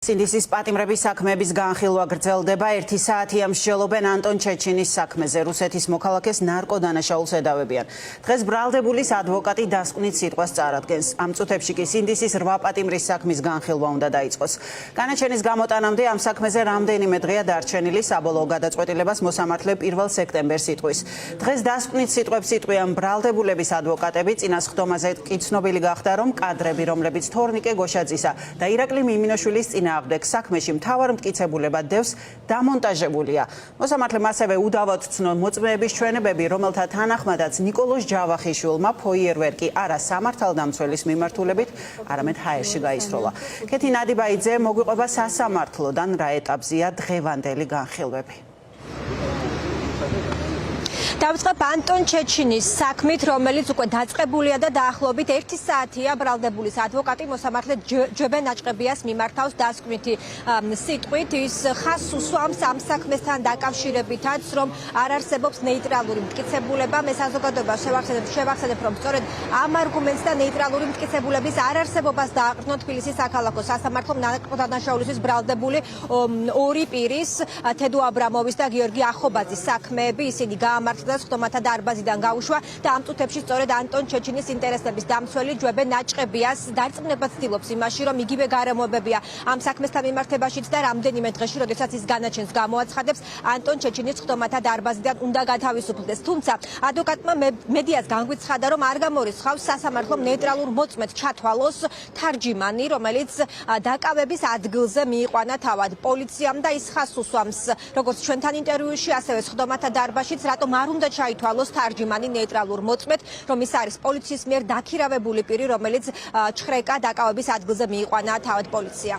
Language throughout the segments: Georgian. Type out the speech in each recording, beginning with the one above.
სინდისის პატიმრების საქმეების განხილვა გრძელდება. 1 საათია მსჯელობენ ანტონ ჩეჩინის საქმეზე. რუსეთის მოქალაქეს ნარკოდანაშაულს ედავებიან. დღეს ბრალდებულის ადვოკატი დასკვნით სიტყვას წარადგენს. ამ წუთებში კი სინდისის 8 პატიმრის საქმის განხილვა უნდა დაიწყოს. განაჩენის გამოტანამდე ამ საქმეზე რამდენიმე დღეა დარჩენილი. საბოლოო გადაწყვეტილებას მოსამართლე 1 სექტემბერს იტყვის. დღეს დასკვნით სიტყვებს იტყვიან ბრალდებულების ადვოკატები. წინასხდომაზე კი ცნობილი გახდა, რომ კადრები, რომლებიც თორნიკე გოშაძისა და ირაკლი მიმინოშვილის საქმეში მთავარ მტკიცებულება დევს დამონტაჟებულია. მოსამართლემ ასევე უდავოდ ცნო მოწმეების ჩვენებები, რომელთა თანახმადაც ნიკოლოზ ჯავახიშვილმა ფოიერვერკი არა სამართალდამცველის მიმართულებით, არამედ ჰაერში გაისროლა. ქეთი ნადიბაიძე მოგვიყვება სასამართლოდან, რა ეტაპზეა დღევანდელი განხილვები. დავწყებ ანტონ ჩეჩინის საქმით, რომელიც უკვე დაწყებულია და დაახლოებით 1 საათია ბრალდებულის ადვოკატი მოსამართლე ჯებენ აჭყებიას მიმართავს დასკვნითი სიტყვით. ის ხაზს უსვამს ამ საქმესთან დაკავშირებითაც, რომ არ არსებობს ნეიტრალური მტკიცებულება. მე საზოგადოებას შევახსენებ, რომ სწორედ ამ არგუმენტს და ნეიტრალური მტკიცებულების არ არსებობას დააყრდნო თბილისის საქალაქო სასამართლომ ნარკოდანაშაულისთვის ბრალდებული ორი პირის, თედო აბრამოვის და გიორგი ახობაძის საქმეები. ისინი გაამართლეს ხტომათა დარბაზიდან გაუშვა და ამ წუთებში სწორედ ანტონ ჩეჩინის ინტერესების დამცველი ჯებენ აჭყებიას დარწმუნებას ცდილობს იმაში, რომ იგივე გარემოებებია ამ საქმესთან მიმართებაშიც და რამდენიმე დღეში, როდესაც ის განაჩენს გამოაცხადებს, ანტონ ჩეჩინის ხტომათა დარბაზიდან უნდა გათავისუფლდეს. თუმცა ადვოკატმა მედიას განგვიცხადა, რომ არ გამორიცხავს სასამართლომ ნეიტრალურ მოწმედ ჩათვალოს თარჯიმანი, რომელიც დაკავების ადგილზე მიიყვანა თავად პოლიციამ და ის ხაზს უსვამს, როგორც ჩვენთან ინტერვიუში, ასევე ხტომათა დარბაზშიც, რატომ არ უნდა ჩაითვალოს თარჯიმანი ნეიტრალურ მოწმედ, რომ ის არის პოლიციის მიერ დაქირავებული პირი, რომელიც ჩხრეკა დაკავების ადგილზე მიიყვანა თავად პოლიცია.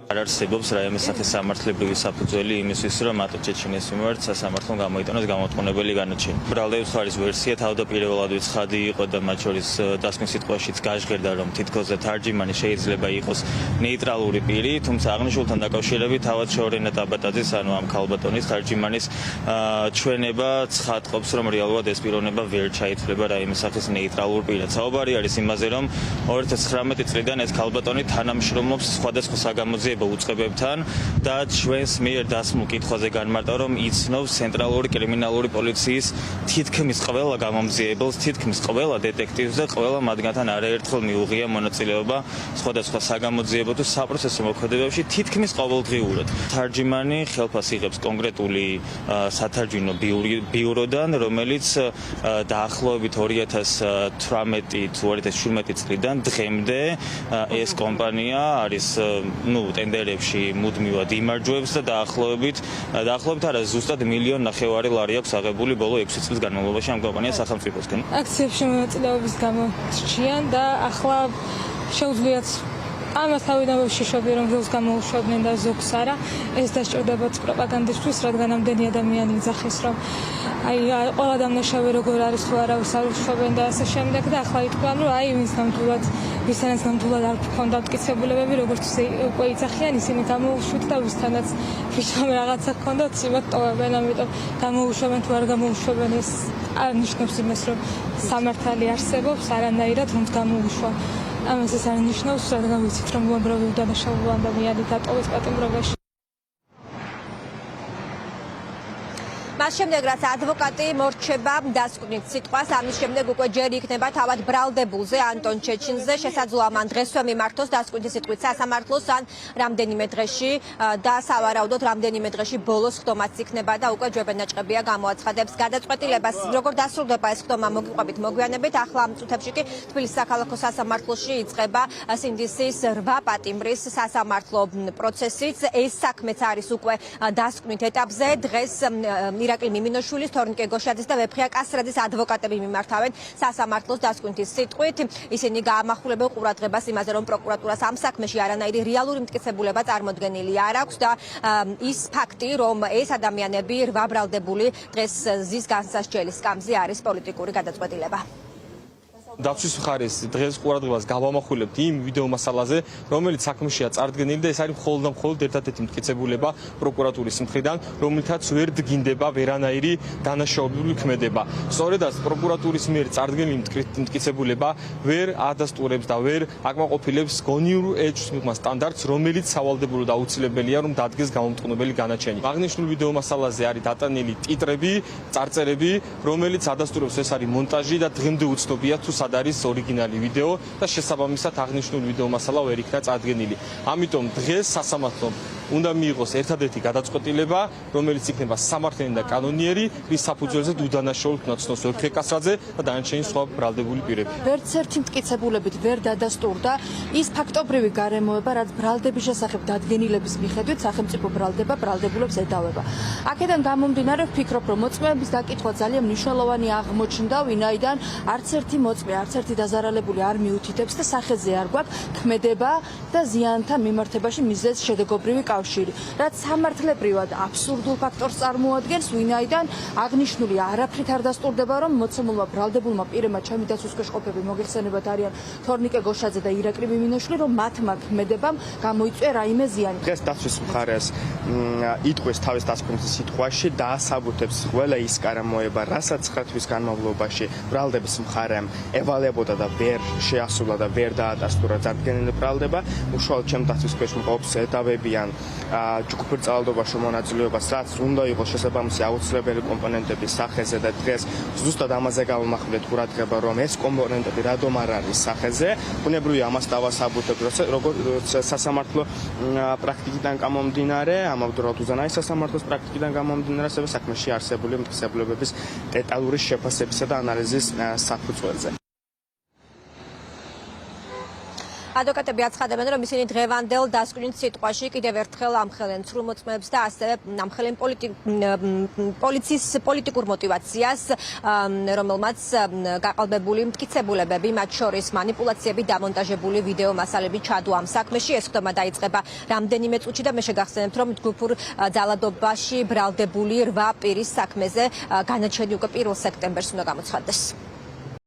არ არსებობს რაიმე სახის სამართლებრივი საფუძველი იმისთვის, რომ ანტონ ჩეჩინის მიმართ სასამართლომ გამოიტანოს გამოტყუნებელი განაჩენი. ბრალდების მხარის ვერსია თავდაპირველად ცხადი იყო და მათ შორის დასკვნის სიტყვაშიც გაჟღერდა, რომ თითქოს თარჯიმანი შეიძლება იყოს ნეიტრალური პირი, თუმცა აღნიშნულთან დაკავშირებით თავად შორენა ტაბატაძის, ანუ ამ ქალბატონის თარჯიმანის ჩვენება ცხადყოფს, რომ რეალურად ეს პიროვნება ვერ ჩაითვლება რაიმე სახის ნეიტრალურ პირად. საუბარი არის იმაზე, რომ 2019 წლიდან ეს ქალბატონი თანამშრომლობს სხვადასხვა საგამოძიებო უწყებებთან და ჩვენს მიერ დასმულ კითხვაზე განმარტა, რომ იცნობს ცენტრალური კრიმინალური პოლიციის თითქმის ყველა გამომძიებელს, თითქმის ყველა დეტექტივს და ყველა მათგანთან არაერთხელ მიუღია მონაწილეობა სხვადასხვა საგამოძიებო თუ საპროცესო მოქმედებებში თითქმის ყოველდღიურად. თარჯიმანი ხელფას იღებს კონკრეტული სათარჯინო ბიუროდან, რომელიც დაახლოებით 2018 თუ 2017 წლიდან დღემდე ეს კომპანია არის ტენდერებში მუდმივად იმარჯვებს და დაახლოებით არა ზუსტად 1,5 მილიონ ლარი აქვს აღებული ბოლო 6 წლის განმავლობაში ამ კომპანიას სახელმწიფოსგან. აქციებში მონაწილეობის გამო რჩიან და ახლა შეუძლიათ ამას თავიდან შეშობენ, რომ ზოგს გამოუშვებდნენ და ზოგს არა. ეს დასჭირდებათ პროპაგანდისთვის, რადგან ამდენი ადამიანი იძახის, რომ ყველა დამნაშავე როგორ არის თუ არა არ უშვებენ და ასე შემდეგ და ახლა იტყვიან, რომ ვისთანაც ნამდვილად არ გქონდა მტკიცებულებები, როგორც უკვე იძახიან, ისინი გამოუშვით და ვისთანაც ვისვამ რაღაცა გქონდათ, იმათ ტოვებენ, ამიტომ გამოუშვებენ თუ არ გამოუშვებენ, ეს არ ნიშნავს იმას, რომ სამართალი არსებობს, არანაირად რომს გამოუშვა. ამას ეს არ ნიშნავს, რადგან ვიცით, რომ უამრავი უდანაშაულო ადამიანი დატოვეს პატიმრობაში. მას შემდეგ, რაც ადვოკატი მორჩება დასკვნით სიტყვას, ამის შემდეგ უკვე ჯერ იქნება თავად ბრალდებულზე, ანტონ ჩეჩინზე, შესაძლოა მან დღესვე მიმართოს დასკვნითი სიტყვით სასამართლოს ან რამდენიმე დღეში და სავარაუდოდ რამდენიმე დღეში ბოლოს ხტომაც იქნება და უკვე ჯებენ აჭყებია გამოაცხადებს გადაწყვეტილებას. როგორ დასრულდება ეს ხტომა, მოგიყვებით მოგვიანებით. ახლა ამ წუთებში კი თბილისის საქალაქო სასამართლოში იწყება სინდისის 8 პატიმრის სასამართლო პროცესიც. ეს საქმეც არის უკვე დასკვნით ეტაპზე. დღეს ირაკლი მიმინოშვილის, თორნიკე გოშაძის და ვეფხია კასრაძის ადვოკატები მიმართავენ სასამართლოს დასკვნითი სიტყვით. ისინი გაამახვილებენ ყურადღებას იმაზე, რომ პროკურატურას ამ საქმეში არანაირი რეალური მტკიცებულება წარმოდგენილი არ აქვს და ის ფაქტი, რომ ეს ადამიანები 8 ბრალდებული დღეს ზის განსასჯელის სკამზე არის პოლიტიკური გადაწყვეტილება. დაცვის მხარეს დღეს ყურადღებას გავამახვილებთ იმ ვიდეო მასალაზე, რომელიც საქმეშია წარდგენილი და ეს არის მხოლოდ და მხოლოდ ერთადერთი მტკიცებულება პროკურატურის მხრიდან, რომლითაც ვერ დგინდება ვერანაირი დანაშაულებული ქმედება. სწორედაც პროკურატურის მიერ წარდგენილი მტკიცებულება ვერ ადასტურებს და ვერ აკმაყოფილებს გონიურ ეჭვს მიღმა სტანდარტს, რომელიც სავალდებულო და აუცილებელია, რომ დადგეს გამომტყუნებელი განაჩენი. აღნიშნულ ვიდეო მასალაზე არის დატანილი ტიტრები, წარწერები, რომელიც ადასტურებს ეს არის მონტაჟი და დღემდე უცნობია თუ სად არის ორიგინალი ვიდეო და შესაბამისად აღნიშნულ ვიდეო მასალა ვერ იქნა წარდგენილი. ამიტომ დღეს სასამართლომ უნდა მიიღოს ერთადერთი გადაწყვეტილება, რომელიც იქნება სამართლიანი და კანონიერი, რის საფუძველზეც უდანაშაულს ნაცნობს ოლქე კასრაძე და დანარჩენი სხვა ბრალდებული პირები. ვერც ერთი მტკიცებულებით ვერ დადასტურდა ის ფაქტობრივი გარემოება, რაც ბრალდების შესახებ დადგენილების მიხედვით სახელმწიფო ბრალდება ბრალდებულებს ედავება. აქედან გამომდინარე ვფიქრობ, რომ მოწმეების დაკითხვა ძალიან მნიშვნელოვანი აღმოჩნდა, ვინაიდან არც ერთი მოწმე, არც ერთი დაზარალებული არ მიუთითებს და სახეზე არ გვაქვს ქმედება და ზიანთა მიმართებაში მიზეზ შედეგობრივი კავშირი, რაც სამართლებრივად აბსურდულ ფაქტორს წარმოადგენს, ვინაიდან აღნიშნული არაფრით არ დასტურდება, რომ მოცემულმა ბრალდებულმა პირებმა ჩემი დაცვის ქვეშ ყოფები მოგეხსენებათ არიან თორნიკე გოშაძე და ირაკლი მიმინოშვილი, რომ მათმა ქმედებამ გამოიწვია რაიმე ზიანი. დღეს დაცვის მხარეს იტყვის თავის დასკვნითი სიტყვაში დაასაბუთებს ყველა ის გარემოება, რასაც 9 თვის განმავლობაში ბრალდების მხარემ ევალებოდა და ვერ შეასრულა და ვერ დაადასტურა წარდგენილი ბრალდება, უშუალოდ ჩემ დაცვის ქვეშ მყოფს ედავებიან ჯგუფურ ძალადობაში მონაწილეობას, რაც უნდა იყოს შესაბამისი აუცილებელი კომპონენტების სახეზე და დღეს ზუსტად ამაზე გავამახვილეთ ყურადღება, რომ ეს კომპონენტები რადომ არ არის სახეზე, ბუნებრივია ამას დავასაბუთებ, როგორც სასამართლო პრაქტიკიდან გამომდინარე, ამავდროულად უზენაეს სასამართლოს პრაქტიკიდან გამომდინარე, ასევე საქმეში არსებული მტკიცებულებების დეტალური შეფასებისა და ანალიზის საფუძველზე. ადვოკატები აცხადებენ, რომ ისინი დღევანდელ დასკვნით სიტყვაში კიდევ ერთხელ ამხელენ სრულმოწმეებს და ასევე ამხელენ პოლიციის პოლიტიკურ მოტივაციას, რომელმაც გაყალბებული მტკიცებულებები, მათ შორის манипуляციები, დამონტაჟებული ვიდეო მასალები ჩადო ამ საქმეში. ეს ხდომა დაიწყება რამდენიმე წუთში და მე შეგახსენებთ, რომ ჯგუფურ ძალადობაში ბრალდებული 8 პირის საქმეზე განაჩენი უკვე 1 სექტემბერს უნდა გამოცხადდეს.